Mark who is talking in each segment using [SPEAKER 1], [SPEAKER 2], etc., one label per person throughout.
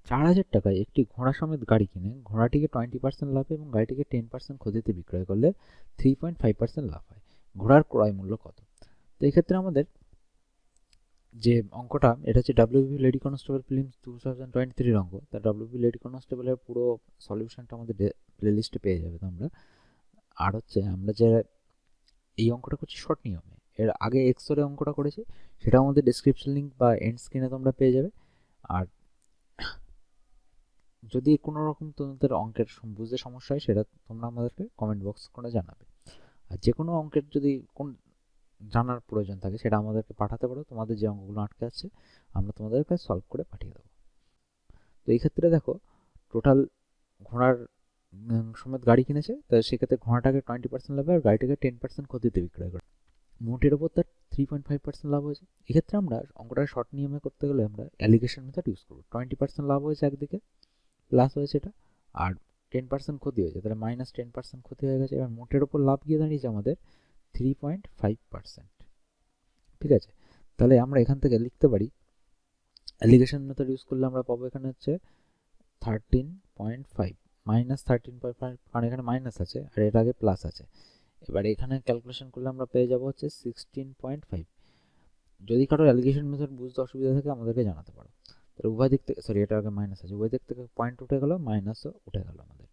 [SPEAKER 1] 4,000 টাকায় একটি ঘোড়া সমেত গাড়ি কিনে ঘোড়াটিকে 20% লাভে এবং গাড়িটিকে 10% ক্ষতিতে বিক্রয় করলে 3.5% লাভ হয়। ঘোড়ার ক্রয় মূল্য কত? তো এক্ষেত্রে আমাদের যে অঙ্কটা, এটা হচ্ছে ডাব্লিউবি লেডি কনস্টেবল ফিল্মস 2023 অঙ্ক। তা ডাব্লিউবি লেডি কনস্টেবলের পুরো সলিউশনটা আমাদের প্লেলিস্টে পেয়ে যাবে তোমরা। আর হচ্ছে আমরা যে এই অঙ্কটা করছি শর্ট নিয়মে, এর আগে এক্সরে অঙ্কটা করেছি, সেটা আমাদের ডেসক্রিপশন লিঙ্ক বা এন্ড স্ক্রিনে তোমরা পেয়ে যাবে। আর যদি কোনো রকম তোমাদের অঙ্কের বুঝতে সমস্যা হয়, সেটা তোমরা আমাদেরকে কমেন্ট বক্স করে জানাবে। আর যে কোনো অঙ্কের যদি কোন জানার প্রয়োজন থাকে, সেটা আমাদেরকে পাঠাতে পারো। তোমাদের যে অঙ্কগুলো আটকে আছে, আমরা তোমাদেরকে সলভ করে পাঠিয়ে দেবো। তো এই ক্ষেত্রে দেখো, টোটাল ঘোড়ার সমেত গাড়ি কিনেছে, তো সেক্ষেত্রে ঘোড়াটাকে 20% লাভে আর গাড়িটাকে 10% ক্ষতিতে বিক্রয় করে, মোটের ওপর তার 3.5% লাভ হয়েছে। এক্ষেত্রে আমরা অঙ্কটা শর্ট নিয়মে করতে গেলে আমরা অ্যালিগেশন মেথড ইউজ করবো। 20% লাভ হয়েছে একদিকে, প্লাস হয়েছে এটা, আর 10% ক্ষতি হয়েছে, তাহলে -10% ক্ষতি হয়ে গেছে। এবার মোটের ওপর লাভ গিয়ে দাঁড়িয়েছে আমাদের 3.5%। ঠিক আছে, তাহলে আমরা এখান থেকে লিখতে পারি, অ্যালিগেশন মেথড ইউজ করলে আমরা পাবো এখানে হচ্ছে 13.5 -13.5, কারণ এখানে মাইনাস আছে আর এর আগে প্লাস আছে। এবার এখানে ক্যালকুলেশন করলে আমরা পেয়ে যাবো হচ্ছে 16.5। যদি কারোর অ্যালিগেশন মেথড বুঝতে অসুবিধা থাকে আমাদেরকে জানাতে পারো। তাহলে উভয় দিক থেকে, সরি এটা আগে মাইনাস আছে, উভয় দিক থেকে পয়েন্ট উঠে গেল, মাইনাসও উঠে গেল আমাদের।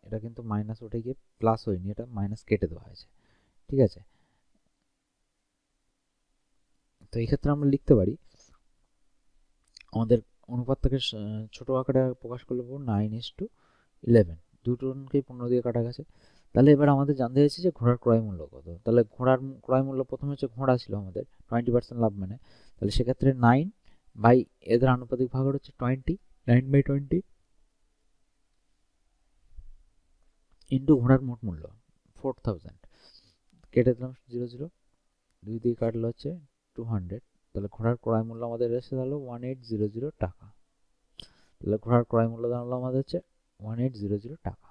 [SPEAKER 1] এটা কিন্তু মাইনাস উঠে গিয়ে প্লাস হয়নি, এটা মাইনাস কেটে দেওয়া হয়েছে। ঠিক আছে, তো এই ক্ষেত্রে আমরা লিখতে পারি আমাদের অনুপাতটাকে ছোট আকারে প্রকাশ করলে 9:11, দুটোকেই 15 দিয়ে কাটা গেছে। তাহলে এবার আমাদের জানতে চাইছে যে ঘোড়ার ক্রয় মূল্য কত। তাহলে ঘোড়ার ক্রয় মূল্য প্রথমে হচ্ছে, ঘোড়া ছিল আমাদের 20% লাভ মানে, তাহলে সেক্ষেত্রে 9 বাই এদের আনুপাতিক ভাগ হচ্ছে 20, 9/20 ইন্টু ঘোড়ার মোট মূল্য 4000, কেটে দিলাম 0 0, 2 দিয়ে কাটলে হচ্ছে 200। তাহলে ঘোড়ার ক্রয় মূল্য আমাদের এসে দাঁড়ালো 1800 টাকা। তাহলে ঘোড়ার ক্রয় মূল্য দাঁড়ালো আমাদের হচ্ছে 1800 টাকা।